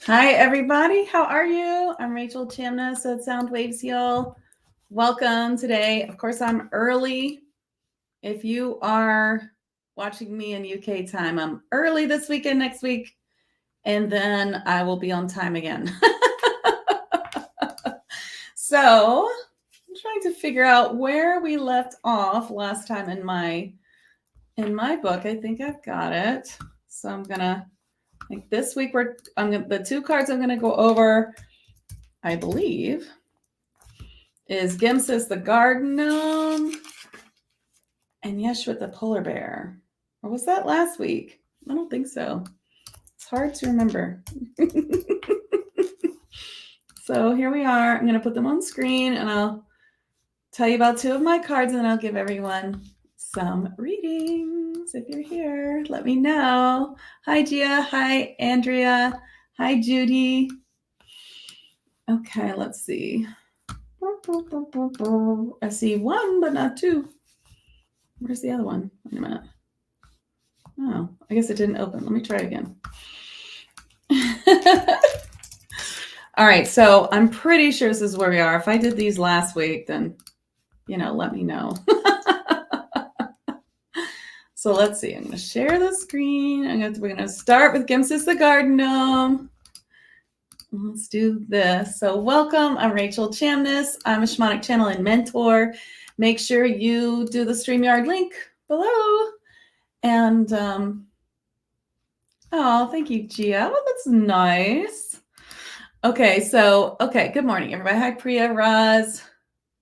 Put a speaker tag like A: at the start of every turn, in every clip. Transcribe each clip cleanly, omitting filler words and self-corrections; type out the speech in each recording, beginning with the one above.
A: Hi, everybody. How are you? I'm Rachel Chamness at Sound Waves Heal. Welcome today. Of course, I'm early. If you are watching me in UK time, I'm early this weekend, next week, and then I will be on time again. So I'm trying to figure out where we left off last time in my book. I think I've got it. So I'm gonna. Like this week, the two cards I'm gonna go over, I believe, is Gimsis the Garden Gnome and Yeshua the Polar Bear. Or was that last week? I don't think so. It's hard to remember. So here we are. I'm going to put them on screen and I'll tell you about two of my cards and then I'll give everyone some readings. If you're here, let me know. Hi, Gia. Hi, Andrea. Hi, Judy. Okay, let's see. I see one, but not two. Where's the other one? Wait a minute. Oh, I guess it didn't open. Let me try again. All right, so I'm pretty sure this is where we are. If I did these last week, then, let me know. So let's see. I'm going to share the screen. We're going to start with Gimsis the Garden Gnome. Let's do this. So welcome. I'm Rachel Chamness. I'm a shamanic channel and mentor. Make sure you do the StreamYard link below. And, oh, thank you, Gia. Oh, that's nice. Okay, good morning, everybody. Hi, Priya, Roz,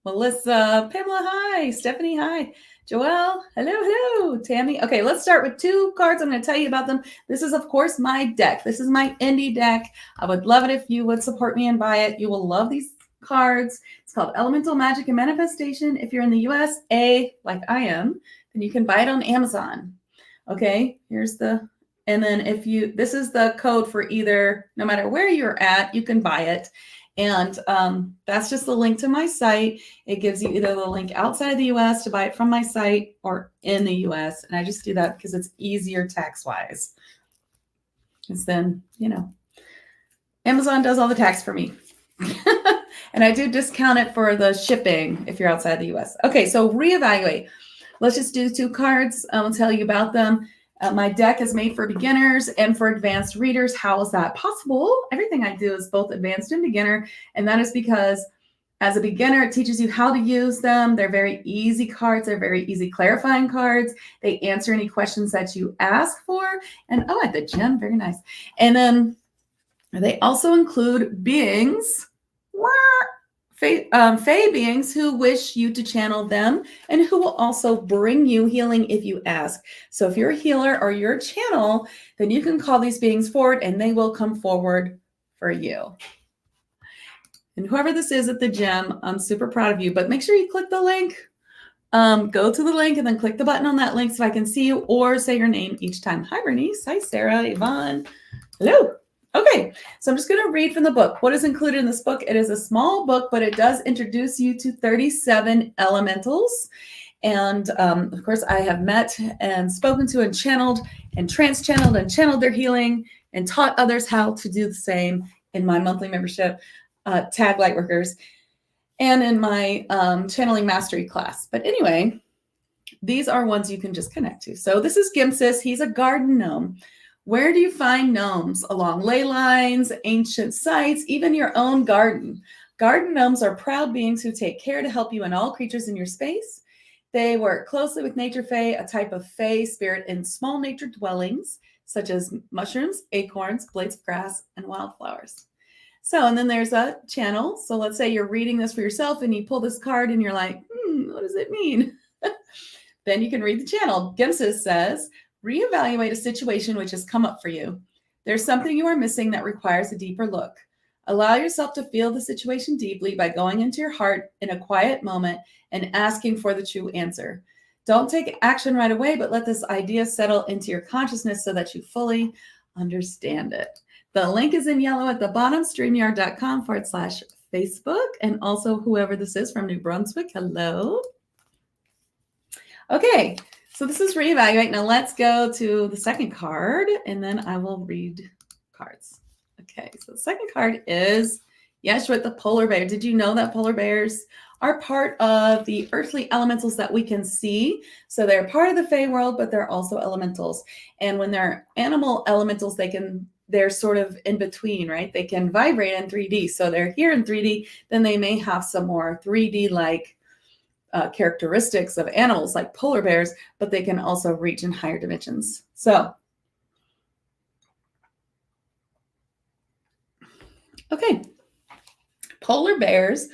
A: Melissa, Pamela, hi, Stephanie, hi, Joelle, hello, Tammy. Okay, let's start with two cards. I'm going to tell you about them. This is, of course, my deck. This is my indie deck. I would love it if you would support me and buy it. You will love these cards. It's called Elemental Magic and Manifestation. If you're in the US, like I am, then you can buy it on Amazon. Okay, and then this is the code for either, no matter where you're at, you can buy it. And that's just the link to my site. It gives you either the link outside of the US to buy it from my site or in the US. And I just do that because it's easier tax-wise. Because then, Amazon does all the tax for me. And I do discount it for the shipping if you're outside the US. Okay, so reevaluate. Let's just do two cards. I'll tell you about them. My deck is made for beginners and for advanced readers. How is that possible? Everything I do is both advanced and beginner. And that is because as a beginner, it teaches you how to use them. They're very easy cards. They're very easy clarifying cards. They answer any questions that you ask for. And at the gem, very nice. And then they also include beings. Fae beings who wish you to channel them and who will also bring you healing if you ask. So if you're a healer or you're a channel, then you can call these beings forward and they will come forward for you. And whoever this is at the gym, I'm super proud of you, but make sure you click the link. Go to the link and then click the button on that link so I can see you or say your name each time. Hi, Bernice. Hi, Sarah, Yvonne. Hello. Okay, so I'm just going to read from the book. What is included in this book? It is a small book, but it does introduce you to 37 elementals. And of course, I have met and spoken to and channeled and trans-channeled and channeled their healing and taught others how to do the same in my monthly membership, Tag Lightworkers, and in my channeling mastery class. But anyway, these are ones you can just connect to. So this is Gimsis. He's a garden gnome. Where do you find gnomes? Along ley lines, ancient sites, even your own garden. Garden gnomes are proud beings who take care to help you and all creatures in your space. They work closely with nature fae, a type of fae spirit in small nature dwellings, such as mushrooms, acorns, blades of grass, and wildflowers. So, and then there's a channel. So let's say you're reading this for yourself and you pull this card and you're like, what does it mean? Then you can read the channel. Gimsis says, reevaluate a situation which has come up for you. There's something you are missing that requires a deeper look. Allow yourself to feel the situation deeply by going into your heart in a quiet moment and asking for the true answer. Don't take action right away, but let this idea settle into your consciousness so that you fully understand it. The link is in yellow at the bottom, streamyard.com/Facebook. And also whoever this is from New Brunswick, hello. Okay, So this is reevaluate. Now let's go to the second card, and then I will read cards. Okay, so the second card is Yeshua, the polar bear. Did you know that polar bears are part of the earthly elementals that we can see? So they're part of the Fae world, but they're also elementals. And when they're animal elementals, they're sort of in between, right? They can vibrate in 3D. So they're here in 3D, then they may have some more 3D like characteristics of animals like polar bears, but they can also reach in higher dimensions. So, okay. Polar bears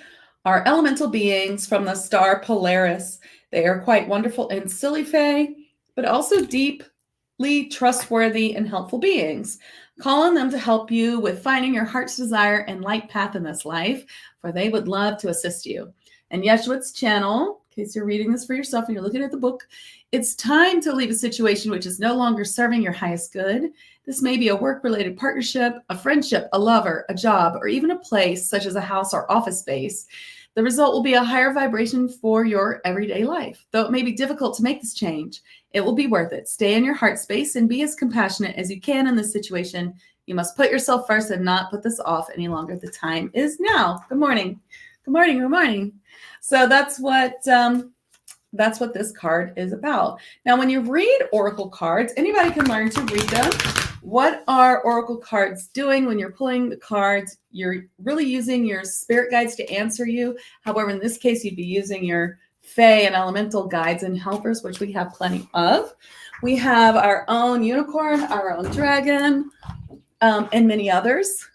A: are elemental beings from the star Polaris. They are quite wonderful and silly fae, but also deeply trustworthy and helpful beings. Call on them to help you with finding your heart's desire and light path in this life, for they would love to assist you. And Yeshua's channel, in case you're reading this for yourself and you're looking at the book, it's time to leave a situation which is no longer serving your highest good. This may be a work-related partnership, a friendship, a lover, a job, or even a place such as a house or office space. The result will be a higher vibration for your everyday life. Though it may be difficult to make this change, it will be worth it. Stay in your heart space and be as compassionate as you can in this situation. You must put yourself first and not put this off any longer. The time is now. Good morning. Good morning. Good morning. So that's what this card is about. Now, when you read oracle cards, anybody can learn to read them. What are oracle cards doing when you're pulling the cards? You're really using your spirit guides to answer you. However, in this case, you'd be using your Fae and elemental guides and helpers, which we have plenty of. We have our own unicorn, our own dragon, and many others.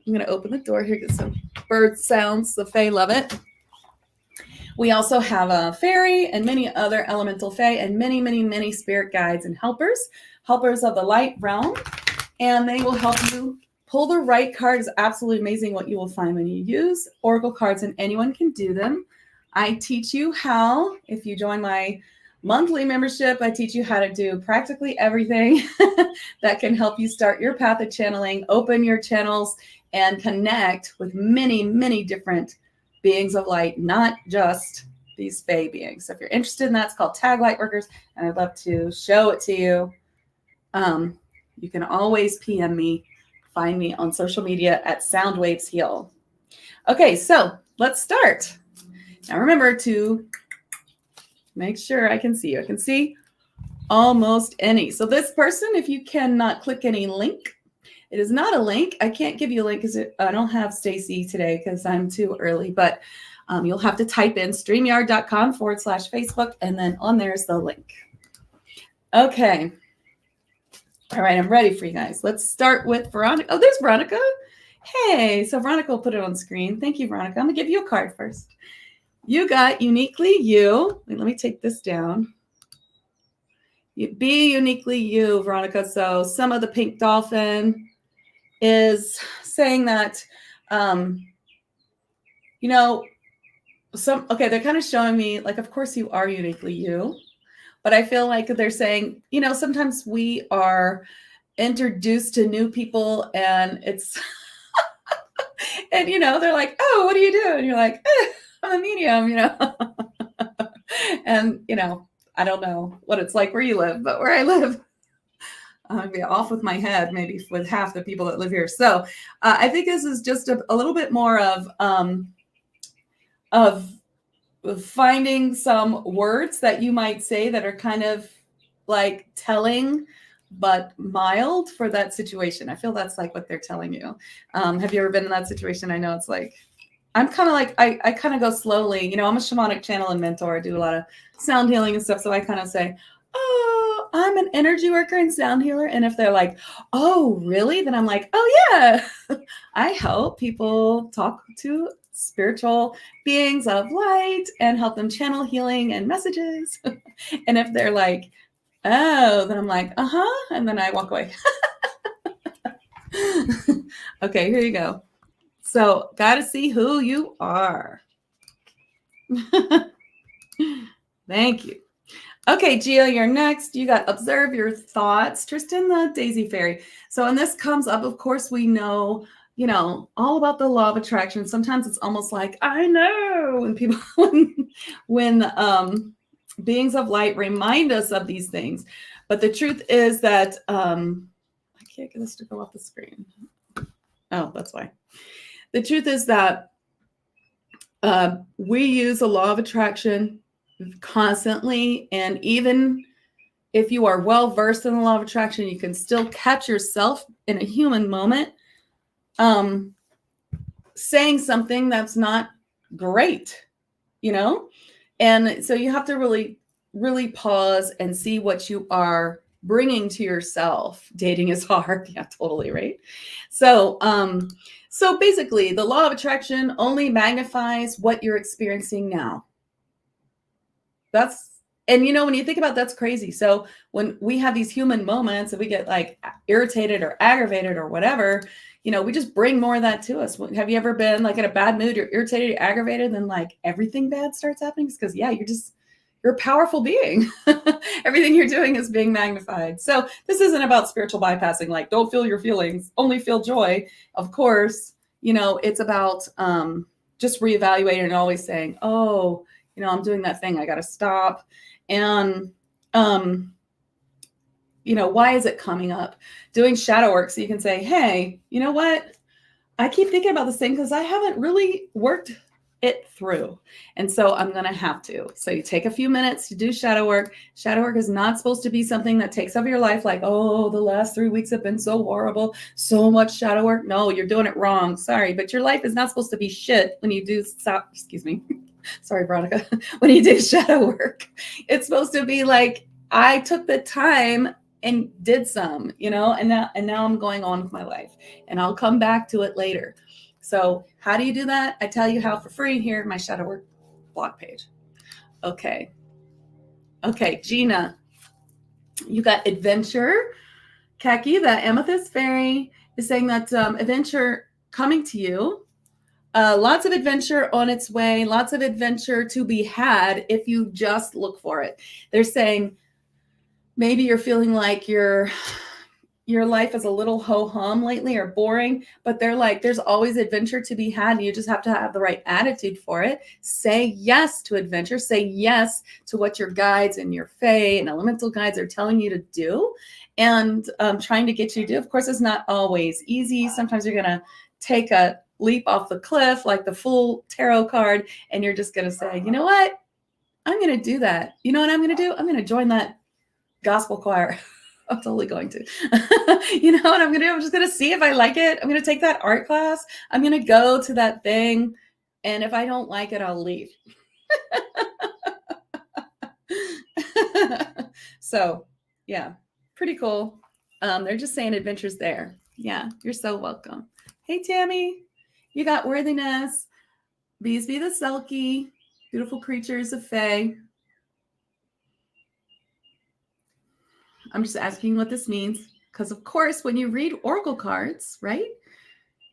A: I'm going to open the door here, get some bird sounds. The Fae love it. We also have a fairy and many other elemental Fae and many, many, many spirit guides and helpers of the light realm. And they will help you pull the right card. Is absolutely amazing what you will find when you use oracle cards, and anyone can do them. I teach you how, if you join my monthly membership, I teach you how to do practically everything that can help you start your path of channeling, open your channels, and connect with many, many different beings of light, not just these Fae beings. So if you're interested in that, it's called Tag Lightworkers, and I'd love to show it to you. You can always PM me, find me on social media at Soundwaves Heal. Okay, so let's start. Now remember to make sure I can see you. I can see almost any. So this person, if you cannot click any link, it is not a link. I can't give you a link because I don't have Stacy today because I'm too early, but you'll have to type in streamyard.com/Facebook, and then on there's the link. Okay. All right, I'm ready for you guys. Let's start with Veronica. Oh, there's Veronica. Hey, so Veronica will put it on screen. Thank you, Veronica. I'm going to give you a card first. You got uniquely you. Wait, let me take this down. Be uniquely you, Veronica. So some of the pink dolphin is saying that, they're kind of showing me, like, of course you are uniquely you, but I feel like they're saying, sometimes we are introduced to new people and it's, and, they're like, oh, what do you do? And you're like, I'm a medium, and, I don't know what it's like where you live, but where I live, I'd be off with my head, maybe with half the people that live here. So I think this is just a little bit more of finding some words that you might say that are kind of like telling, but mild for that situation. I feel that's like what they're telling you. Have you ever been in that situation? I know it's like, I'm kind of like, I kind of go slowly. I'm a shamanic channel and mentor. I do a lot of sound healing and stuff. So I kind of say, oh, I'm an energy worker and sound healer. And if they're like, oh, really? Then I'm like, oh, yeah. I help people talk to spiritual beings of light and help them channel healing and messages. And if they're like, oh, then I'm like, uh-huh. And then I walk away. Okay, here you go. So got to see who you are. Thank you. Okay, Gia, you're next. You got observe your thoughts. Tristan, the Daisy Fairy. So when this comes up, of course, we know, all about the law of attraction. Sometimes it's almost like, I know when people, when beings of light remind us of these things. But the truth is that, I can't get this to go off the screen. Oh, that's why. The truth is that we use the law of attraction constantly. And even if you are well versed in the law of attraction, you can still catch yourself in a human moment saying something that's not great, you know? And so you have to really, really pause and see what you are bringing to yourself. Dating is hard. Yeah, totally, right? So, so basically, the law of attraction only magnifies what you're experiencing now. And you know, when you think about that's crazy. So when we have these human moments and we get like irritated or aggravated or whatever, you know, we just bring more of that to us. Have you ever been like in a bad mood, you're irritated, you're aggravated, then like everything bad starts happening? Because yeah, you're a powerful being. Everything you're doing is being magnified. So this isn't about spiritual bypassing, like don't feel your feelings, only feel joy. Of course, you know, it's about just reevaluating and always saying, oh, you know, I'm doing that thing, I got to stop. And, you know, why is it coming up? Doing shadow work. So you can say, hey, you know what? I keep thinking about this thing because I haven't really worked it through. And so I'm going to have to. So you take a few minutes to do shadow work. Shadow work is not supposed to be something that takes over your life. Like, oh, the last 3 weeks have been so horrible. So much shadow work. No, you're doing it wrong. Sorry. But your life is not supposed to be shit when you do, excuse me. Sorry, Veronica. When you do shadow work, it's supposed to be like, I took the time and did some, you know, and now I'm going on with my life and I'll come back to it later. So how do you do that? I tell you how for free here in my shadow work blog page. Okay, Gina, you got adventure. Kaki, the amethyst fairy, is saying that adventure coming to you. Lots of adventure on its way, lots of adventure to be had if you just look for it. They're saying maybe you're feeling like your life is a little ho-hum lately or boring, but they're like, there's always adventure to be had. And you just have to have the right attitude for it. Say yes to adventure. Say yes to what your guides and your Fae and elemental guides are telling you to do and trying to get you to do. Of course, it's not always easy. Sometimes you're going to take a leap off the cliff like the Fool tarot card, and you're just going to say, you know what? I'm going to do that. You know what I'm going to do? I'm going to join that gospel choir. I'm totally going to. You know what I'm going to do? I'm just going to see if I like it. I'm going to take that art class. I'm going to go to that thing. And if I don't like it, I'll leave. So, yeah, pretty cool. They're just saying adventures there. Yeah, you're so welcome. Hey, Tammy, you got worthiness. Bees be the Selkie. Beautiful creatures of Fae. I'm just asking what this means because, of course, when you read oracle cards, right,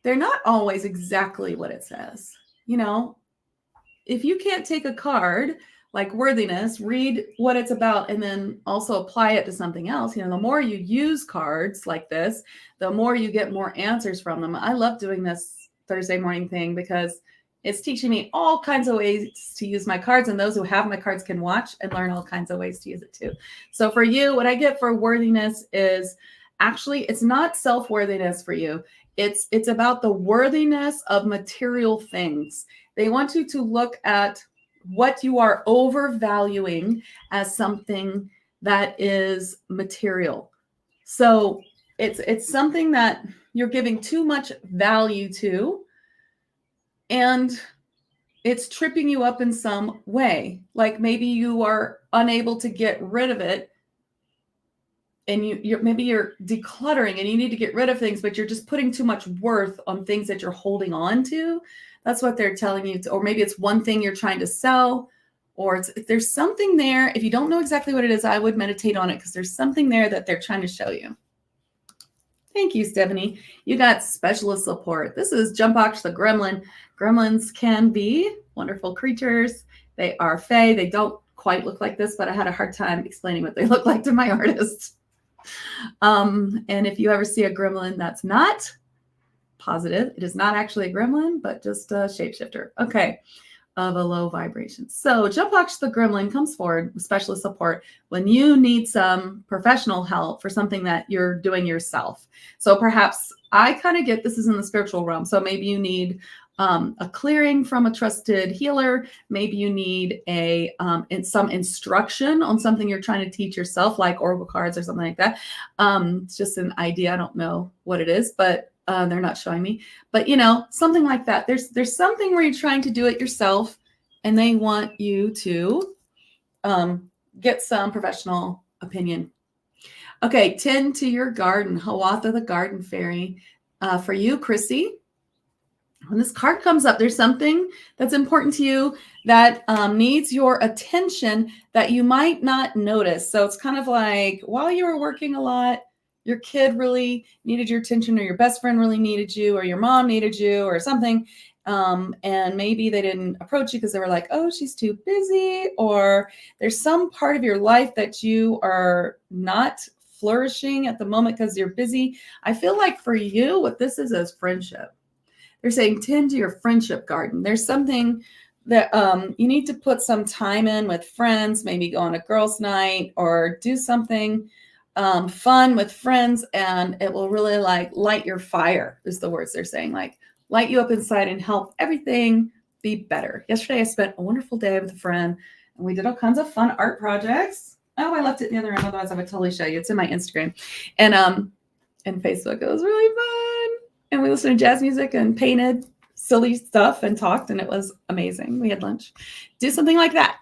A: they're not always exactly what it says. You know, if you can't take a card like worthiness, read what it's about, and then also apply it to something else, you know, the more you use cards like this, the more you get more answers from them. I love doing this Thursday morning thing because it's teaching me all kinds of ways to use my cards, and those who have my cards can watch and learn all kinds of ways to use it too. So for you, what I get for worthiness is actually, it's not self-worthiness for you. It's about the worthiness of material things. They want you to look at what you are overvaluing as something that is material. So it's something that you're giving too much value to, and it's tripping you up in some way. Like maybe you are unable to get rid of it, and maybe you're decluttering and you need to get rid of things, but you're just putting too much worth on things that you're holding on to. That's what they're telling you. Or maybe it's one thing you're trying to sell, or there's something there. If you don't know exactly what it is, I would meditate on it because there's something there that they're trying to show you. Thank you, Stephanie. You got specialist support. This is Jumpox the Gremlin. Gremlins can be wonderful creatures. They are Fae. They don't quite look like this, but I had a hard time explaining what they look like to my artist. And if you ever see a gremlin that's not positive, it is not actually a gremlin, but just a shapeshifter. Okay. of a low vibration. So Jump Box the Gremlin comes forward with specialist support when you need some professional help for something that you're doing yourself. So perhaps I kind of get this is in the spiritual realm. So maybe you need a clearing from a trusted healer. Maybe you need some instruction on something you're trying to teach yourself, like oracle cards or something like that. It's just an idea. I don't know what it is, but they're not showing me. But something like that. There's something where you're trying to do it yourself, and they want you to get some professional opinion. Okay, tend to your garden. Hiawatha the Garden Fairy. For you, Chrissy. When this card comes up, there's something that's important to you that needs your attention that you might not notice. So it's kind of like while you were working a lot, your kid really needed your attention, or your best friend really needed you, or your mom needed you, or something. And maybe they didn't approach you because they were like, oh, she's too busy, or there's some part of your life that you are not flourishing at the moment because you're busy. I feel like for you, what this is friendship. They're saying tend to your friendship garden. There's something that you need to put some time in with friends, maybe go on a girls' night or do something fun with friends, and it will really light your fire is the words they're saying, like light you up inside and help everything be better. Yesterday, I spent a wonderful day with a friend, and we did all kinds of fun art projects. Oh, I left it in the other room. Otherwise, I would totally show you. It's in my Instagram and Facebook. It was really fun. And we listened to jazz music and painted silly stuff and talked, and it was amazing. We had lunch. Do something like that.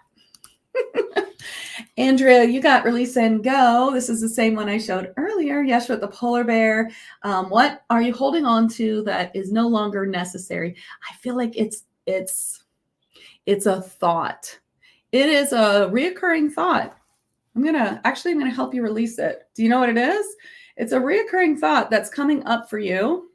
A: Andrea, you got Release and Go. This is the same one I showed earlier. Yeshua the Polar Bear. What are you holding on to that is no longer necessary? I feel like it's a thought. It is a reoccurring thought. I'm gonna help you release it. Do you know what it is? It's a reoccurring thought that's coming up for you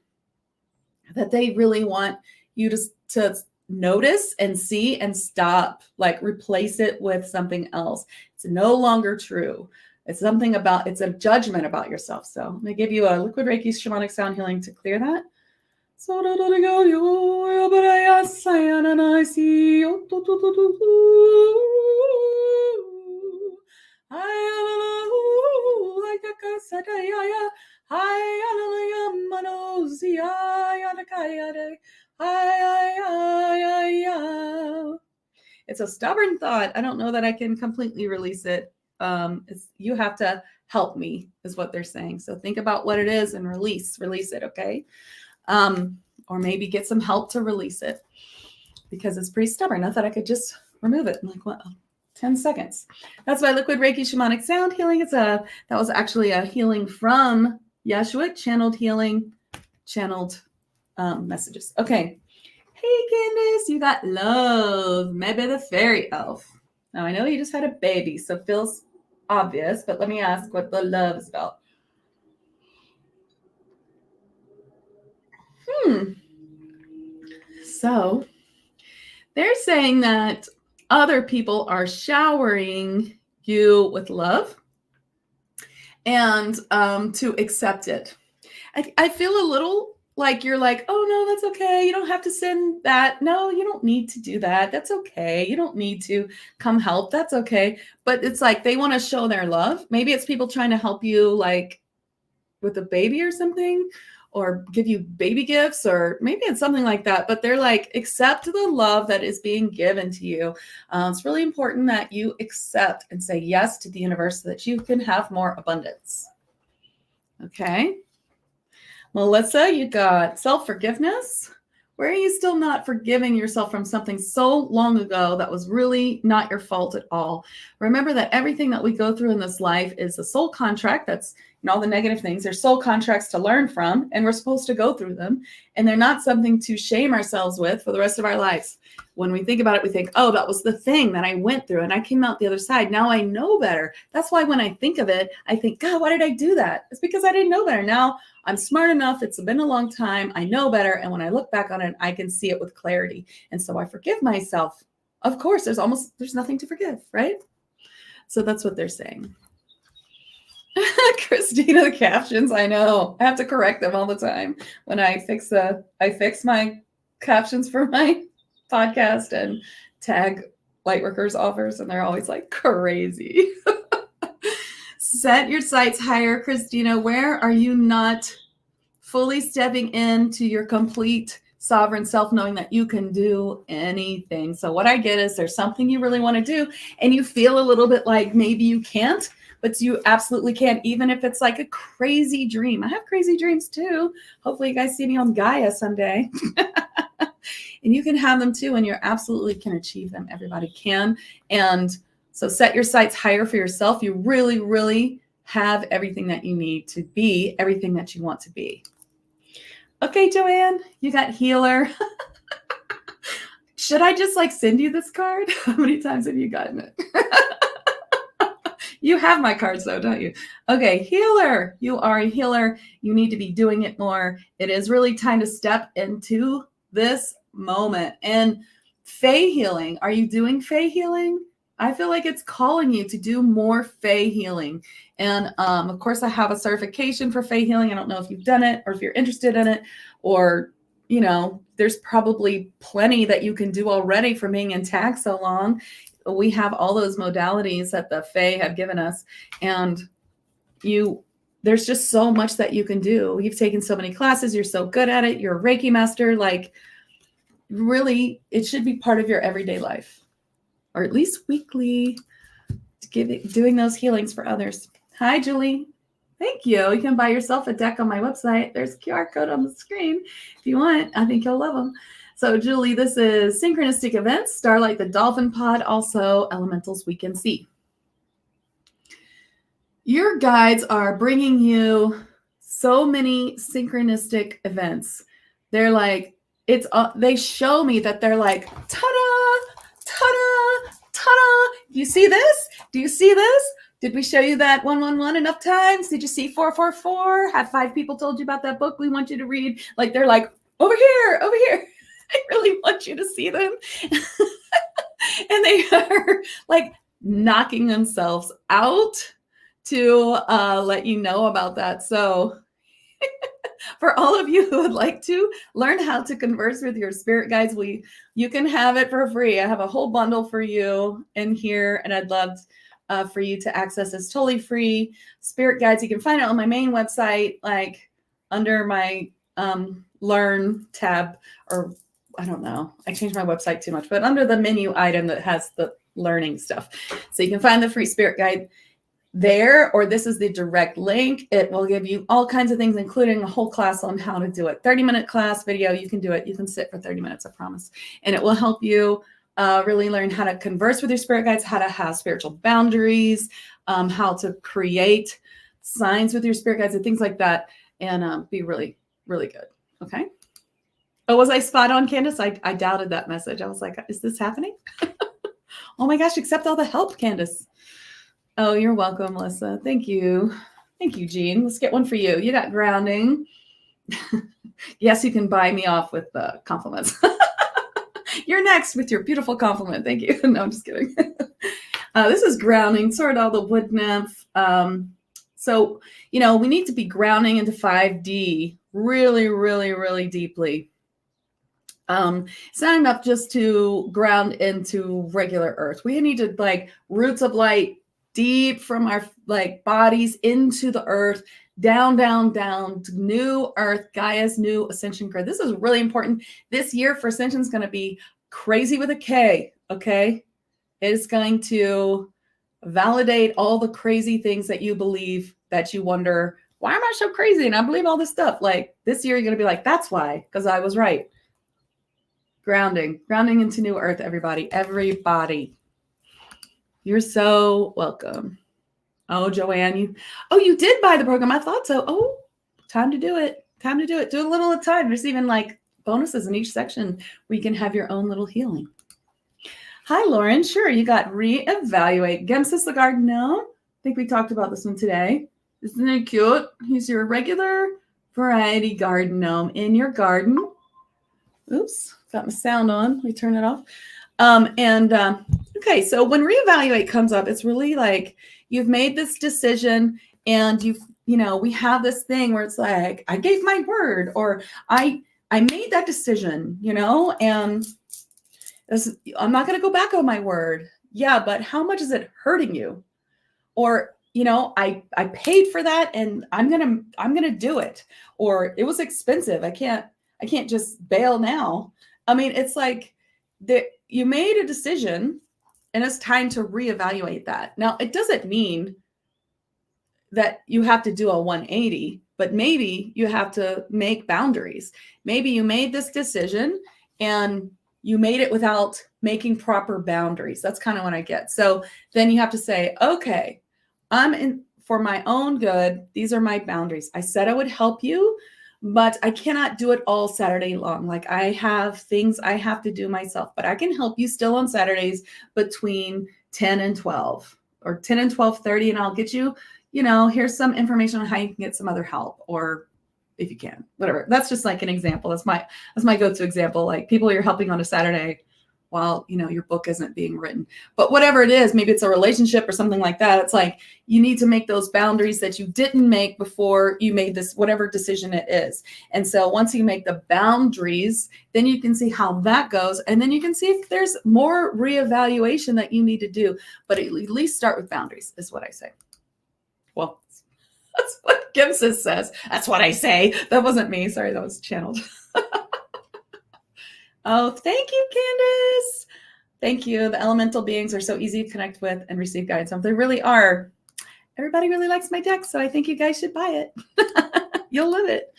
A: that they really want you to notice and see and stop, like replace it with something else. It's no longer true. It's it's a judgment about yourself. So I'm going to give you a liquid Reiki shamanic sound healing to clear that. It's a stubborn thought. I don't know that I can completely release it. You have to help me is what they're saying. So think about what it is and release it. Okay. Or maybe get some help to release it because it's pretty stubborn. I thought I could just remove it in 10 seconds. That's my liquid Reiki shamanic sound healing. That was actually a healing from Yeshua, channeled healing, channeled messages. Okay. Hey, Candace, you got Love, maybe the fairy elf. Now, I know you just had a baby, so it feels obvious, but let me ask what the love is about. So they're saying that other people are showering you with love and to accept it. I feel a little like you're like, oh, no, that's okay. You don't have to send that. No, you don't need to do that. That's okay. You don't need to come help. That's okay. But it's like they want to show their love. Maybe it's people trying to help you like with a baby or something, or give you baby gifts, or maybe it's something like that. But they're like, accept the love that is being given to you. It's really important that you accept and say yes to the universe so that you can have more abundance. Okay. Melissa, you got self-forgiveness. Where are you still not forgiving yourself from something so long ago that was really not your fault at all? Remember that everything that we go through in this life is a soul contract. That's all the negative things. They're soul contracts to learn from, and we're supposed to go through them. And they're not something to shame ourselves with for the rest of our lives. When we think about it, we think, oh, that was the thing that I went through and I came out the other side. Now I know better. That's why when I think of it, I think, God, why did I do that? It's because I didn't know better. Now I'm smart enough. It's been a long time. I know better. And when I look back on it, I can see it with clarity. And so I forgive myself. Of course, there's nothing to forgive, right? So that's what they're saying. Christina, the captions, I know. I have to correct them all the time. When I fix my captions for my podcast, and tag lightworkers offers, and they're always like crazy. Set your sights higher, Christina. Where are you not fully stepping into your complete sovereign self, knowing that you can do anything? So what I get is there's something you really want to do, and you feel a little bit like maybe you can't, but you absolutely can, even if it's like a crazy dream. I have crazy dreams too. Hopefully you guys see me on Gaia someday. And you can have them too, and you absolutely can achieve them. Everybody can. And so set your sights higher for yourself. You really, really have everything that you need to be everything that you want to be. Okay, Joanne, you got healer. Should I just like send you this card? How many times have you gotten it? You have my cards though, don't you? Okay, healer. You are a healer. You need to be doing it more. It is really time to step into this moment. And Fae healing. Are you doing Fae healing? I feel like it's calling you to do more Fae healing. And of course, I have a certification for Fae healing. I don't know if you've done it or if you're interested in it, or, you know, there's probably plenty that you can do already from being in tag so long. We have all those modalities that the Fae have given us. And there's just so much that you can do. You've taken so many classes. You're so good at it. You're a Reiki master. Like, really, it should be part of your everyday life, or at least weekly, doing those healings for others. Hi, Julie. Thank you. You can buy yourself a deck on my website. There's a QR code on the screen if you want. I think you'll love them. So, Julie, this is Synchronistic Events, Starlight the Dolphin Pod, also Elementals We Can See. Your guides are bringing you so many synchronistic events. They're like, they show me that they're like, ta-da, ta-da, ta-da. Do you see this? Do you see this? Did we show you that 111 enough times? Did you see 444? Have 5 people told you about that book we want you to read? Like, they're like, over here, over here. I really want you to see them. And they are like knocking themselves out to let you know about that. So for all of you who would like to learn how to converse with your spirit guides, you can have it for free. I have a whole bundle for you in here, and I'd love for you to access this totally free spirit guides. You can find it on my main website, like under my Learn tab, or I don't know. I changed my website too much, but under the menu item that has the learning stuff. So you can find the free spirit guide there, or this is the direct link. It will give you all kinds of things, including a whole class on how to do it. 30-minute class video. You can do it. You can sit for 30 minutes, I promise. And it will help you really learn how to converse with your spirit guides, how to have spiritual boundaries, how to create signs with your spirit guides and things like that, and be really, really good. Okay. Oh, was I spot on, Candace? I doubted that message. I was like, is this happening? Oh my gosh, accept all the help, Candace. Oh, you're welcome, Melissa. Thank you. Thank you, Jean. Let's get one for you. You got grounding. Yes, you can buy me off with the compliments. You're next with your beautiful compliment. Thank you. No, I'm just kidding. This is grounding, sort of the wood nymph. So, you know, we need to be grounding into 5D really, really, really deeply. It's not enough just to ground into regular earth. We need to like roots of light deep from our like bodies into the earth, down, down, down to new earth, Gaia's new ascension grid. This is really important. This year for ascension is going to be crazy with a K. Okay. It's going to validate all the crazy things that you believe, that you wonder, why am I so crazy? And I believe all this stuff. Like this year, you're going to be like, that's why, because I was right. Grounding into new earth, everybody. You're so welcome. Oh, Joanne, you did buy the program. I thought so. Oh, time to do it. Do a little at a time. There's even like bonuses in each section where you can have your own little healing. Hi, Lauren. Sure, you got reevaluate. Gemsis the garden gnome. I think we talked about this one today. Isn't it cute? He's your regular variety garden gnome in your garden. Oops, got my sound on. Let me turn it off. Okay, so when reevaluate comes up, it's really like you've made this decision, and we have this thing where it's like, I gave my word, or I made that decision, and I'm not going to go back on my word. Yeah, but how much is it hurting you? Or, I paid for that and I'm going to do it. Or it was expensive. I can't just bail now. I mean, it's like you made a decision and it's time to reevaluate that. Now, it doesn't mean that you have to do a 180, but maybe you have to make boundaries. Maybe you made this decision and you made it without making proper boundaries. That's kind of what I get. So then you have to say, okay, I'm in for my own good. These are my boundaries. I said I would help you, but I cannot do it all Saturday long. Like I have things I have to do myself, but I can help you still on Saturdays between 10 and 12 or 10 and 12:30, and I'll get you, here's some information on how you can get some other help, or if you can, whatever. That's just like an example. That's my go-to example. Like people you're helping on a Saturday while, your book isn't being written, but whatever it is, maybe it's a relationship or something like that. It's like, you need to make those boundaries that you didn't make before you made this, whatever decision it is. And so once you make the boundaries, then you can see how that goes. And then you can see if there's more reevaluation that you need to do, but at least start with boundaries is what I say. Well, that's what Gibson says. That's what I say. That wasn't me. Sorry, that was channeled. Oh, thank you, Candace. Thank you. The elemental beings are so easy to connect with and receive guidance from. They really are. Everybody really likes my deck, so I think you guys should buy it. You'll love it.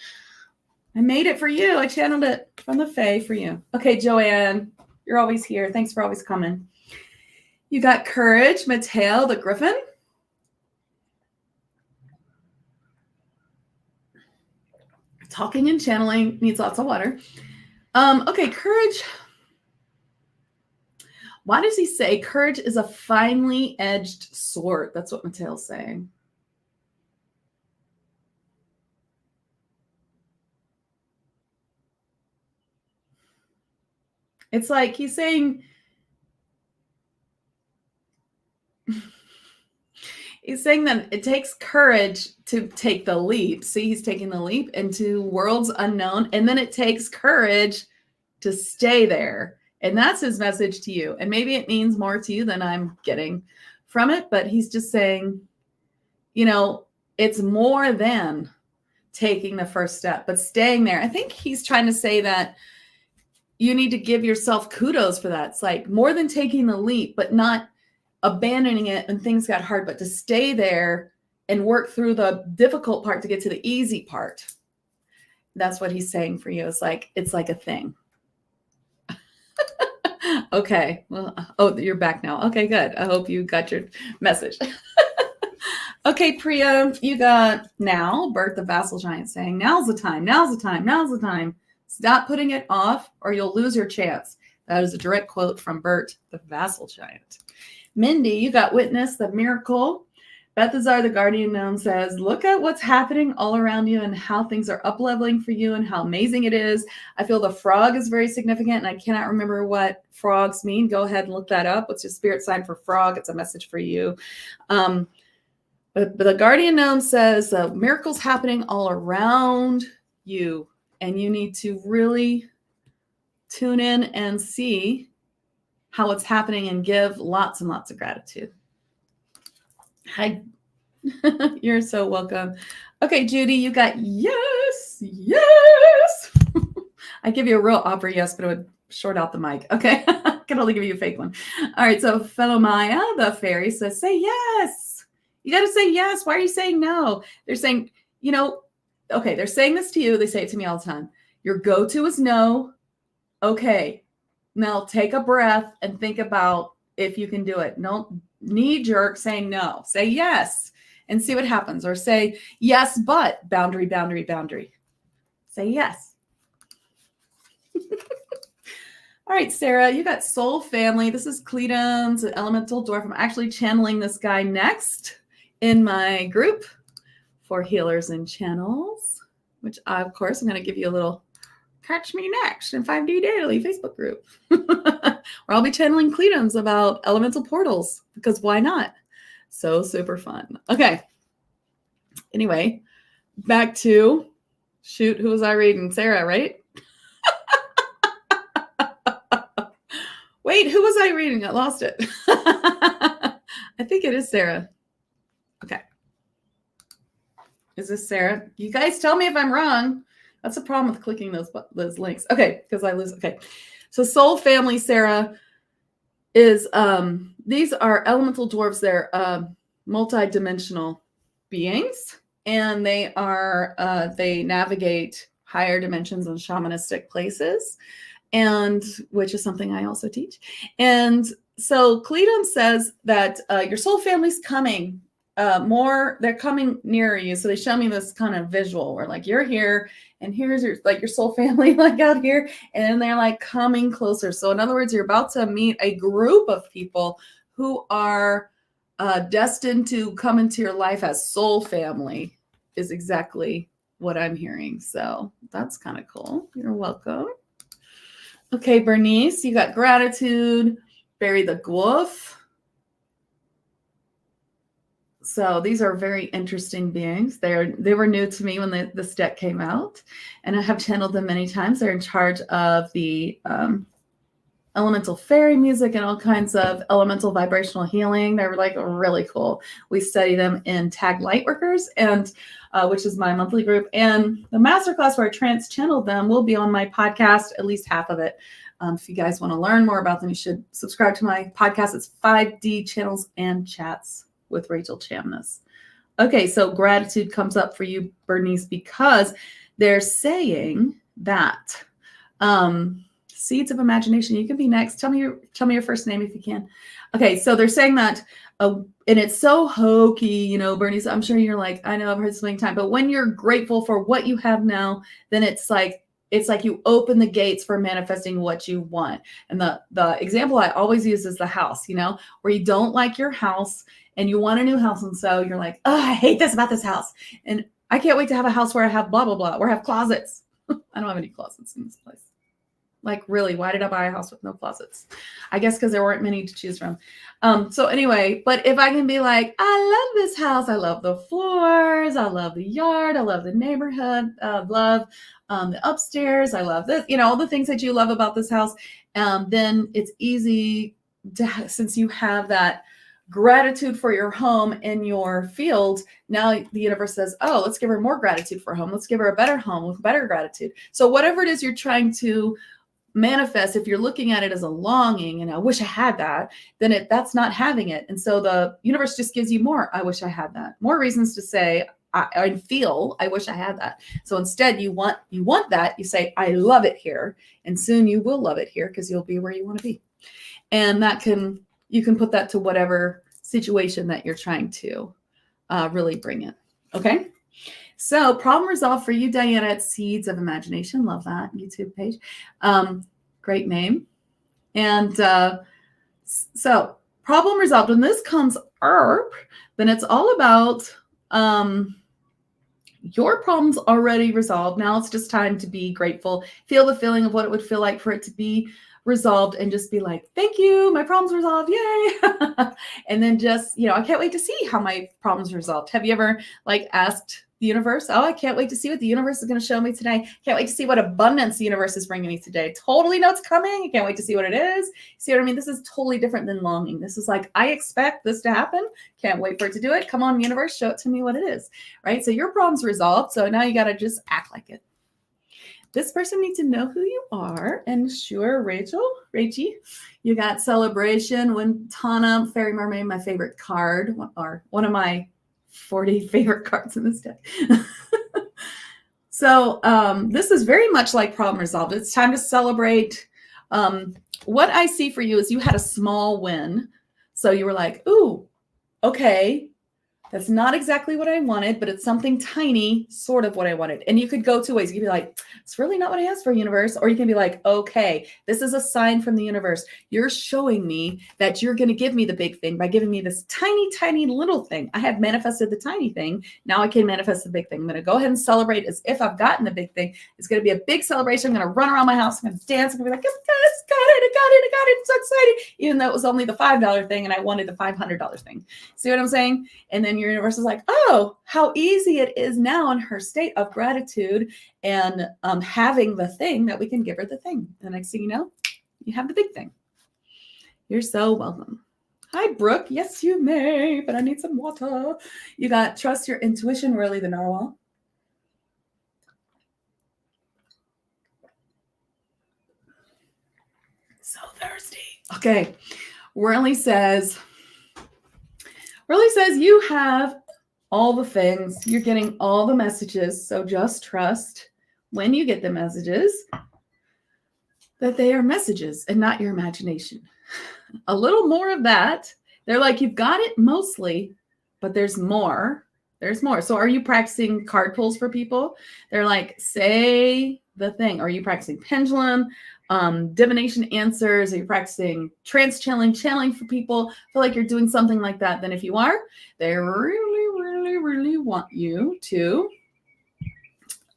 A: I made it for you. I channeled it from the Fae for you. Okay, Joanne, you're always here. Thanks for always coming. You got Courage, Mateo, the Griffin. Talking and channeling needs lots of water. Okay, Courage. Why does he say courage is a finely edged sword? That's what Mateo's saying. It's like he's saying, that it takes courage to take the leap. See, he's taking the leap into worlds unknown, and then it takes courage to stay there. And that's his message to you. And maybe it means more to you than I'm getting from it, but he's just saying, it's more than taking the first step, but staying there. I think he's trying to say that you need to give yourself kudos for that. It's like more than taking the leap, but not abandoning it when things got hard, but to stay there and work through the difficult part to get to the easy part. That's what he's saying for you. It's like a thing. Okay. Well, you're back now. Okay, good. I hope you got your message. Okay, Priya, you got now, Bert the Vassal Giant saying, now's the time, now's the time, now's the time. Stop putting it off or you'll lose your chance. That is a direct quote from Bert the Vassal Giant. Mindy, you got Witness the Miracle. Bethazar the Guardian Gnome says, look at what's happening all around you and how things are up-leveling for you and how amazing it is. I feel the frog is very significant, and I cannot remember what frogs mean. Go ahead and look that up. What's your spirit sign for frog? It's a message for you. But the Guardian Gnome says miracles happening all around you, and you need to really tune in and see how it's happening and give lots and lots of gratitude. Hi. You're so welcome. Okay, Judy, you got yes, yes. I give you a real opera yes, but it would short out the mic. Okay, I can only give you a fake one. All right, so fellow Maya, the fairy, says, say yes. You got to say yes. Why are you saying no? They're saying, okay, they're saying this to you. They say it to me all the time. Your go-to is no. Okay, now take a breath and think about if you can do it. Don't knee-jerk saying no. Say yes and see what happens. Or say yes, but boundary, boundary, boundary. Say yes. All right, Sarah, you got Soul Family. This is Cletum's an elemental dwarf. I'm actually channeling this guy next in my group for healers and channels, which of course, I'm going to give you a little catch me next in 5D Daily Facebook group where I'll be channeling Cletum's about elemental portals because why not? So super fun. Okay. Anyway, back to shoot. Who was I reading? Sarah, right? Wait, who was I reading? I lost it. I think it is Sarah. Okay. Is this Sarah? You guys tell me if I'm wrong. That's a problem with clicking those links. Okay, because I lose. Okay. So soul family, Sarah, is these are elemental dwarves. They're multi-dimensional beings, and they navigate higher dimensions and shamanistic places, and which is something I also teach. And so Cleton says that your soul family's coming they're coming nearer you. So they show me this kind of visual where like you're here and here's your soul family like out here, and then they're like coming closer. So in other words, you're about to meet a group of people who are destined to come into your life as soul family, is exactly what I'm hearing. So that's kind of cool. You're welcome. Okay, Bernice, you got gratitude, bury the gwoof. So these are very interesting beings. They were new to me when this deck came out, and I have channeled them many times. They're in charge of the elemental fairy music and all kinds of elemental vibrational healing. They're like really cool. We study them in Tag Lightworkers, and which is my monthly group. And the masterclass where I channeled them will be on my podcast, at least half of it. If you guys want to learn more about them, you should subscribe to my podcast. It's 5D Channels and Chats with Rachel Chamness. Okay, so gratitude comes up for you, Bernice, because they're saying that seeds of imagination. You can be next. Tell me your first name if you can. Okay, so they're saying that, and it's so hokey, Bernice. I'm sure you're like, I know I've heard this many times, but when you're grateful for what you have now, then it's like you open the gates for manifesting what you want. And the example I always use is the house, where you don't like your house and you want a new house. And so you're like, oh, I hate this about this house. And I can't wait to have a house where I have blah, blah, blah, where I have closets. I don't have any closets in this place. Like, really, why did I buy a house with no closets? I guess because there weren't many to choose from. So anyway, but if I can be like, I love this house. I love the floors. I love the yard. I love the neighborhood. I love the upstairs. I love this, all the things that you love about this house. Then it's easy to, since you have that gratitude for your home in your field, now the universe says, oh, let's give her more gratitude for home. Let's give her a better home with better gratitude. So whatever it is you're trying to manifest, if you're looking at it as a longing and I wish I had that, then that's not having it. And so the universe just gives you more, I wish I had that, more reasons to say, I feel I wish I had that. So instead you want that, you say, I love it here. And soon you will love it here because you'll be where you want to be. And you can put that to whatever situation that you're trying to really bring in. Okay. So problem resolved for you, Diana, at Seeds of Imagination. Love that YouTube page. Great name. And so problem resolved. When this comes up, then it's all about your problem's already resolved. Now it's just time to be grateful. Feel the feeling of what it would feel like for it to be resolved and just be like, thank you, my problem's resolved, yay. And then just, I can't wait to see how my problem's resolved. Have you ever asked the universe, oh, I can't wait to see what the universe is going to show me today. Can't wait to see what abundance the universe is bringing me today. Totally know it's coming. I can't wait to see what it is. See what I mean? This is totally different than longing. This is like, I expect this to happen. Can't wait for it to do it. Come on, universe, show it to me what it is, right? So your problem's resolved. So now you got to just act like it. This person needs to know who you are. And sure, Rachie, you got Celebration, Wintana, Fairy Mermaid, my favorite card, or one of my 40 favorite cards in this deck. So this is very much like problem resolved. It's time to celebrate. What I see for you is you had a small win. So you were like, ooh, okay, that's not exactly what I wanted, but it's something tiny, sort of what I wanted. And you could go two ways. You could be like, it's really not what I asked for, universe. Or you can be like, okay, this is a sign from the universe. You're showing me that you're going to give me the big thing by giving me this tiny, tiny little thing. I have manifested the tiny thing. Now I can manifest the big thing. I'm going to go ahead and celebrate as if I've gotten the big thing. It's going to be a big celebration. I'm going to run around my house. I'm going to dance. I'm going to be like, yes, got it. I got it. I got it. It's so exciting. Even though it was only the $5 thing and I wanted the $500 thing. See what I'm saying? And then your universe is like, oh, how easy it is now in her state of gratitude and having the thing that we can give her the thing. The next thing you know, you have the big thing. You're so welcome. Hi, Brooke. Yes, you may, but I need some water. You got trust your intuition, really, the narwhal. So thirsty. Okay. Really says you have all the things. You're getting all the messages. So just trust when you get the messages that they are messages and not your imagination. A little more of that. They're like, you've got it mostly, but there's more. There's more. So are you practicing card pulls for people? They're like, say the thing. Are you practicing pendulum, divination answers? Are you practicing trance channeling for people? I feel like you're doing something like that. Then if you are, they really, really, really want you to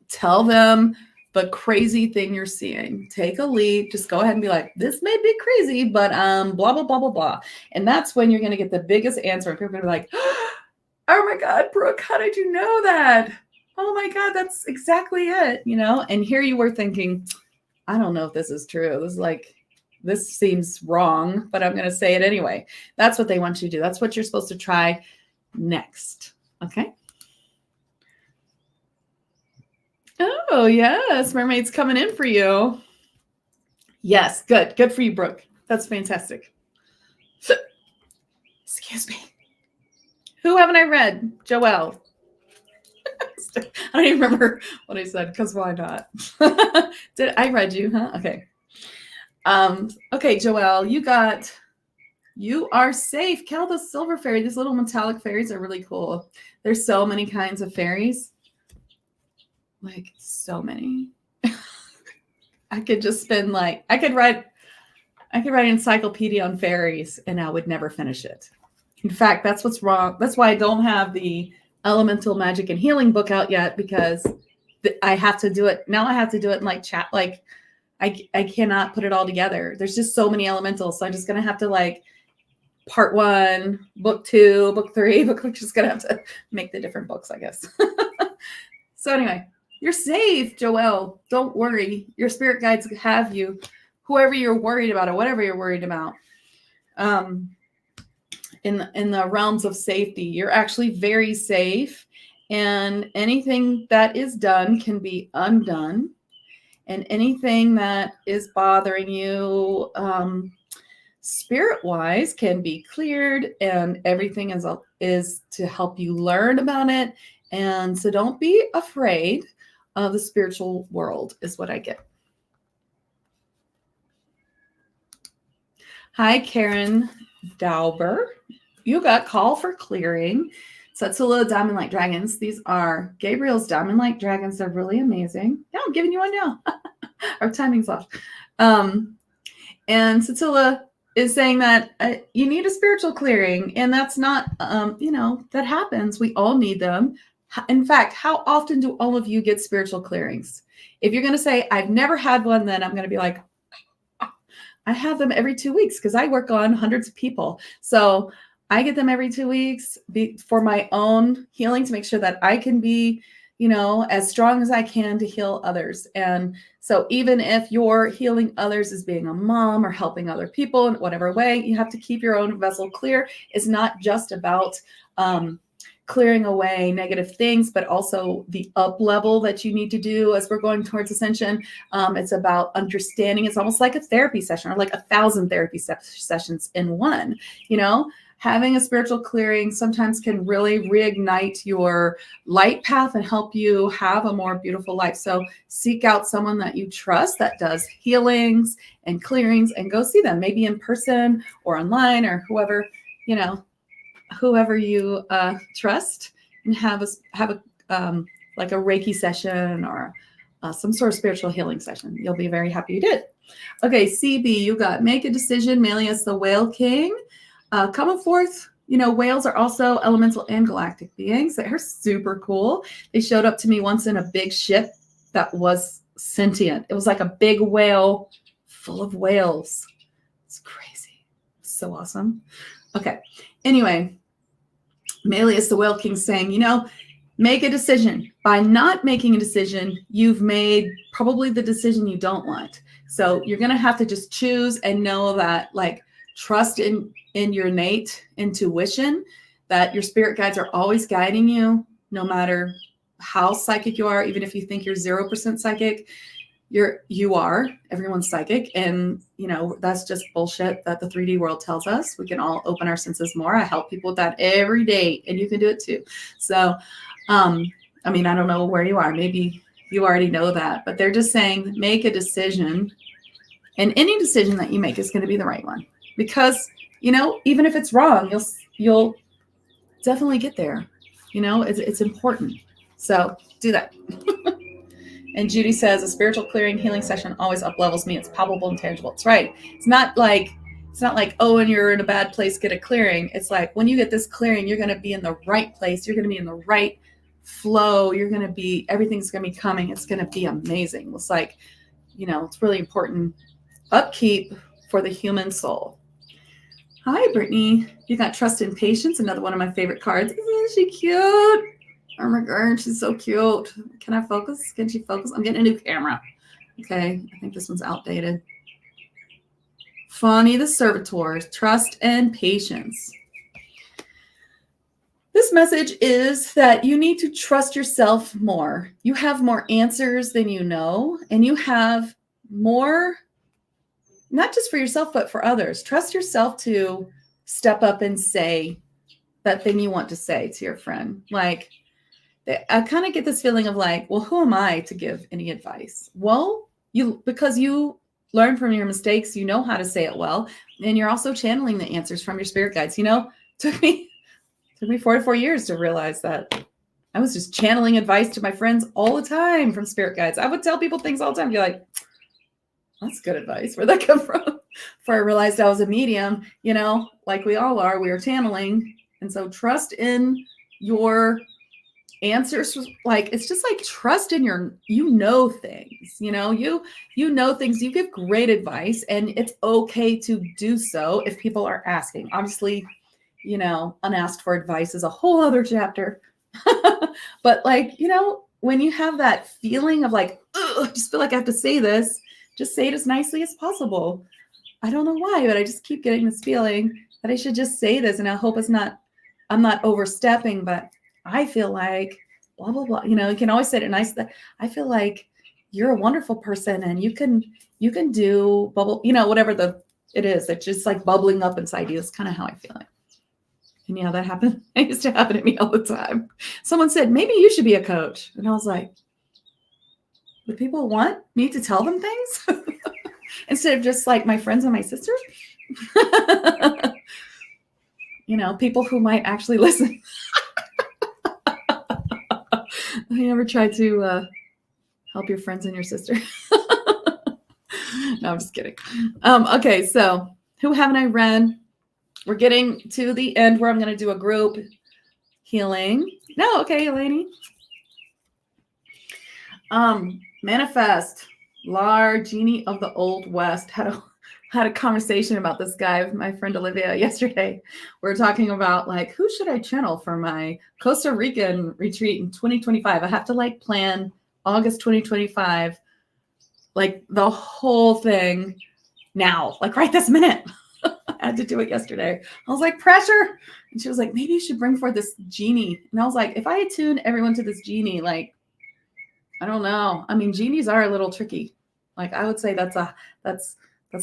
A: tell them the crazy thing you're seeing. Take a leap. Just go ahead and be like, this may be crazy, but blah, blah, blah, blah, blah. And that's when you're going to get the biggest answer. People are going to be like, oh my God, Brooke, how did you know that? Oh my God, that's exactly it, you know? And here you were thinking, I don't know if this is true. This seems wrong, but I'm going to say it anyway. That's what they want you to do. That's what you're supposed to try next. Okay. Oh, yes. Mermaid's coming in for you. Yes. Good. Good for you, Brooke. That's fantastic. Excuse me. Who haven't I read? Joelle. I don't even remember what I said because why not? Did I read you? Huh? Okay. Okay, Joelle, you are safe. Kel, the silver fairy. These little metallic fairies are really cool. There's so many kinds of fairies. Like so many. I could just spend I could write an encyclopedia on fairies and I would never finish it. In fact, that's what's wrong. That's why I don't have the Elemental Magic and Healing book out yet, because I have to do it. Now I have to do it in chat. I cannot put it all together. There's just so many elementals. So I'm just going to have to part 1, book 2, book 3, we're just going to have to make the different books, I guess. So anyway, you're safe, Joelle. Don't worry. Your spirit guides have you, whoever you're worried about or whatever you're worried about. In the realms of safety, you're actually very safe, and anything that is done can be undone, and anything that is bothering you spirit wise can be cleared, and everything is to help you learn about it. And so don't be afraid of the spiritual world is what I get. Hi, Karen Dauber. You got call for clearing. Satsula Diamond Light Dragons. These are Gabriel's Diamond Light Dragons. They're really amazing. Yeah, I'm giving you one now. Our timing's off. And Satsula is saying that you need a spiritual clearing, and that's not, that happens. We all need them. In fact, how often do all of you get spiritual clearings? If you're going to say, I've never had one, then I'm going to be like, I have them every 2 weeks because I work on hundreds of people. So I get them every 2 weeks for my own healing, to make sure that I can be, as strong as I can to heal others. And so even if you're healing others as being a mom or helping other people in whatever way, you have to keep your own vessel clear. It's not just about clearing away negative things, but also the up level that you need to do as we're going towards ascension. It's about understanding. It's almost like a therapy session, or like 1,000 therapy sessions in one. Having a spiritual clearing sometimes can really reignite your light path and help you have a more beautiful life. So seek out someone that you trust that does healings and clearings, and go see them, maybe in person or online, or whoever you trust, and have a Reiki session or some sort of spiritual healing session. You'll be very happy you did. Okay, CB, you got make a decision. Melius the Whale King. Coming forth, whales are also elemental and galactic beings. They're super cool. They showed up to me once in a big ship that was sentient. It was like a big whale full of whales. It's crazy. So awesome. Okay. Anyway, Melius the Whale King saying, make a decision. By not making a decision, you've made probably the decision you don't want. So you're going to have to just choose and know that, trust in your innate intuition that your spirit guides are always guiding you, no matter how psychic you are. Even if you think you're 0% psychic, you are. Everyone's psychic. And, that's just bullshit that the 3D world tells us. We can all open our senses more. I help people with that every day, and you can do it too. So, I don't know where you are. Maybe you already know that, but they're just saying, make a decision, and any decision that you make is going to be the right one, because, even if it's wrong, you'll definitely get there. It's important. So do that. And Judy says, a spiritual clearing healing session always up levels me. It's palpable and tangible. It's right. It's not like, oh, when you're in a bad place, get a clearing. It's like, when you get this clearing, you're going to be in the right place. You're going to be in the right flow. Everything's going to be coming. It's going to be amazing. It's like, it's really important upkeep for the human soul. Hi, Brittany. You got trust and patience. Another one of my favorite cards. Isn't she cute? Oh my God, she's so cute. Can I focus? Can she focus? I'm getting a new camera. Okay, I think this one's outdated. Fani the Servitor, trust and patience. This message is that you need to trust yourself more. You have more answers than you know, and you have more, not just for yourself, but for others. Trust yourself to step up and say that thing you want to say to your friend. Like, I kind of get this feeling of like, well, who am I to give any advice? Well, because you learn from your mistakes, you know how to say it well, and you're also channeling the answers from your spirit guides. Took me 44 years to realize that I was just channeling advice to my friends all the time from spirit guides. I would tell people things all the time, be like, that's good advice. Where'd that come from? Before I realized I was a medium, like we all are, we are channeling. And so trust in your answers. Like, it's just like trust in things, you know things, you give great advice, and it's okay to do so if people are asking. Obviously, unasked for advice is a whole other chapter. But when you have that feeling of like, I just feel like I have to say this, just say it as nicely as possible. I don't know why, but I just keep getting this feeling that I should just say this, and I hope I'm not overstepping, but I feel like blah, blah, blah. You can always say it nice. That I feel like you're a wonderful person, and you can do bubble, whatever it is. It's just like bubbling up inside you. That's kind of how I feel like. And yeah, that happened. It used to happen to me all the time. Someone said, maybe you should be a coach. And I was like, would people want me to tell them things instead of just like my friends and my sisters? People who might actually listen. You ever try to help your friends and your sister? No, I'm just kidding. Okay, so who haven't I read? We're getting to the end where I'm going to do a group healing. No, okay, Eleni. Manifest. Lar, Genie of the Old West. Had a conversation about this guy with my friend Olivia yesterday. We're talking about like, who should I channel for my Costa Rican retreat in 2025? I have to plan August 2025, the whole thing now, right this minute. I had to do it yesterday. I was like, pressure. And she was like, maybe you should bring forth this genie. And I was like, if I attune everyone to this genie, I don't know. Genies are a little tricky. I would say that's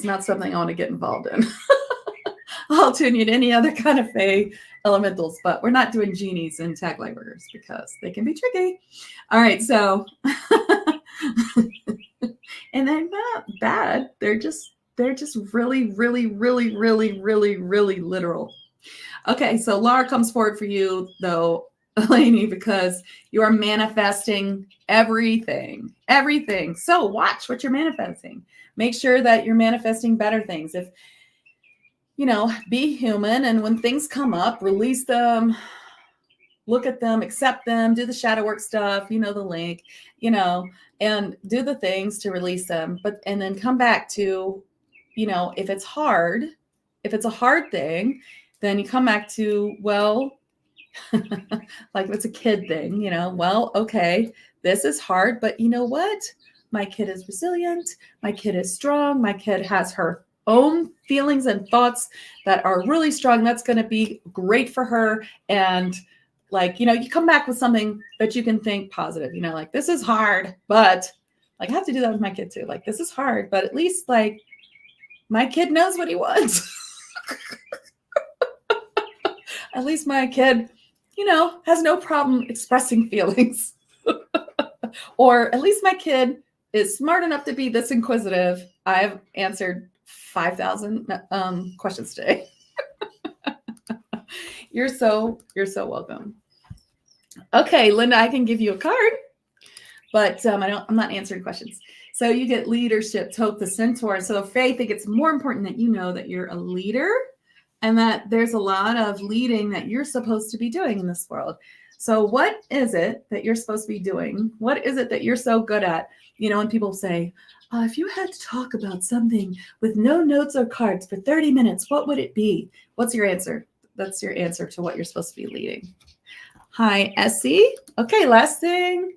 A: not something I want to get involved in. I'll tune you to any other kind of Fae elementals, but we're not doing genies and tag lightworkers because they can be tricky. All right, so and they're not bad. They're just really, really, really, really, really, really literal. Okay, so Laura comes forward for you though, Eleni, because you are manifesting everything. So watch what you're manifesting. Make sure that you're manifesting better things. If, be human, and when things come up, release them, look at them, accept them, do the shadow work stuff, the link, and do the things to release them. And then come back to, if it's a hard thing, then you come back to, well, like it's a kid thing, well, okay, this is hard, but you know what? My kid is resilient. My kid is strong. My kid has her own feelings and thoughts that are really strong. That's going to be great for her. And like, you come back with something that you can think positive, like, this is hard, but like, I have to do that with my kid too. Like, this is hard, but at least like my kid knows what he wants. At least my kid, has no problem expressing feelings. Or at least my kid is smart enough to be this inquisitive. I've answered 5,000 questions today. You're so welcome. Okay, Linda, I can give you a card, but I'm not answering questions. So you get leadership, Tope the Centaur. So Fae, I think it's more important that you know that you're a leader and that there's a lot of leading that you're supposed to be doing in this world. So what is it that you're supposed to be doing? What is it that you're so good at? When people say, if you had to talk about something with no notes or cards for 30 minutes, what would it be? What's your answer? That's your answer to what you're supposed to be leading. Hi, Essie. Okay, last thing.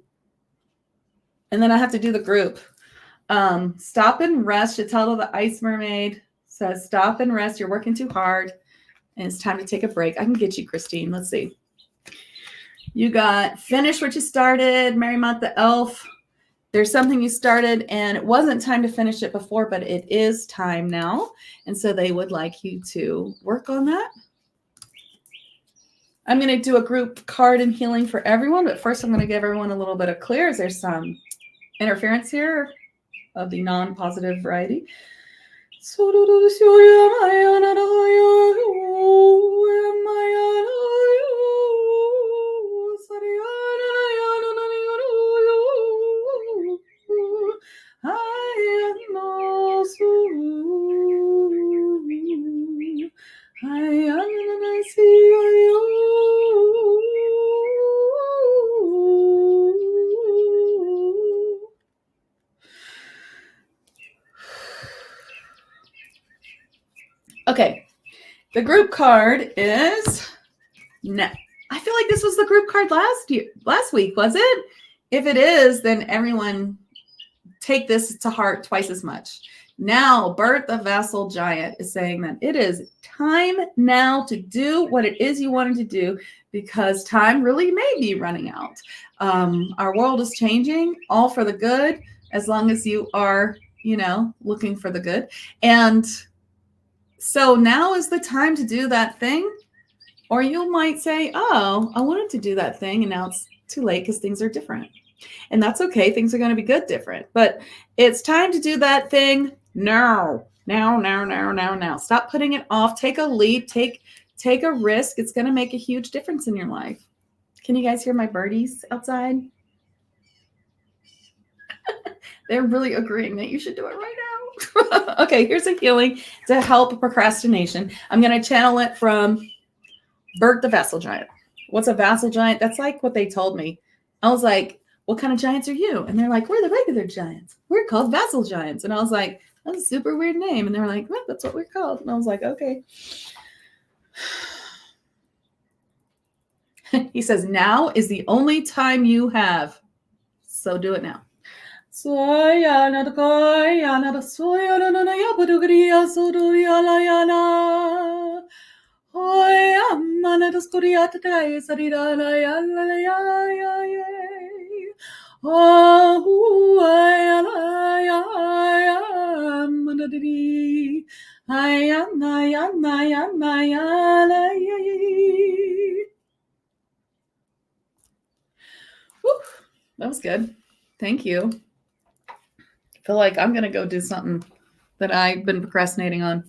A: And then I have to do the group. Stop and rest. Chatella the Ice Mermaid says, stop and rest. You're working too hard. And it's time to take a break. I can get you, Christine. Let's see. You got finish what you started. Marymount the Elf. There's something you started and it wasn't time to finish it before, but it is time now. And so they would like you to work on that. I'm going to do a group card and healing for everyone, but first I'm going to give everyone a little bit of clear. There's some interference here of the non-positive variety. Okay, the group card is, no, I feel like this was the group card last week, was it? If it is, then everyone take this to heart twice as much. Now, Bert the Vassal Giant is saying that it is time now to do what it is you wanted to do because time really may be running out. Our world is changing, all for the good, as long as you are, looking for the good. And so now is the time to do that thing. Or you might say, oh, I wanted to do that thing and now it's too late because things are different. And that's okay. Things are going to be good different. But it's time to do that thing now. Now. Stop putting it off. Take a leap. Take a risk. It's going to make a huge difference in your life. Can you guys hear my birdies outside? They're really agreeing that you should do it right now. Okay, here's a healing to help procrastination. I'm going to channel it from Bert the Vassal Giant. What's a vassal giant? That's like what they told me. I was like, what kind of giants are you? And they're like, we're the regular giants. We're called vassal giants. And I was like, that's a super weird name. And they were like, well, that's what we're called. And I was like, okay. He says, now is the only time you have. So do it now. That was good. Thank you. I feel like I'm going to go do something that I've been procrastinating on.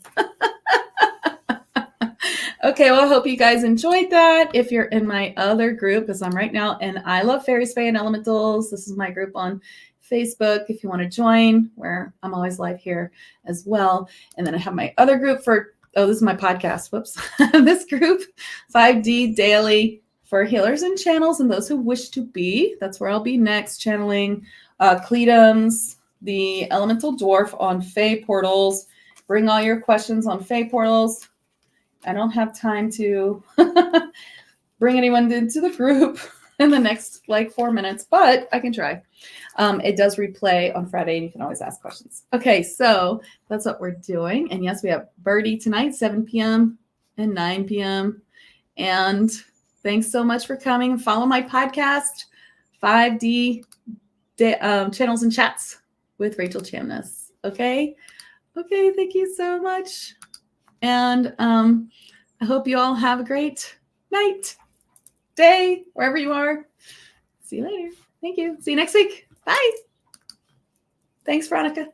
A: Okay, well, I hope you guys enjoyed that. If you're in my other group, because I'm right now in I Love Fairies, Fae, and Elementals. This is my group on Facebook if you want to join, where I'm always live here as well. And then I have my other group for, this is my podcast. Whoops. This group, 5D Daily, for healers and channels and those who wish to be. That's where I'll be next, channeling Cledums, the Elemental Dwarf on Fae Portals. Bring all your questions on Fae Portals. I don't have time to bring anyone into the group. in the next like 4 minutes, but I can try. It does replay on Friday, and you can always ask questions. Okay, so that's what we're doing. And yes, we have Birdie tonight, 7 p.m. and 9 p.m. And thanks so much for coming. Follow my podcast, 5D Channels and Chats with Rachel Chamness. Okay? Okay, thank you so much. And I hope you all have a great night, day, wherever you are. See you later. Thank you. See you next week. Bye. Thanks, Veronica.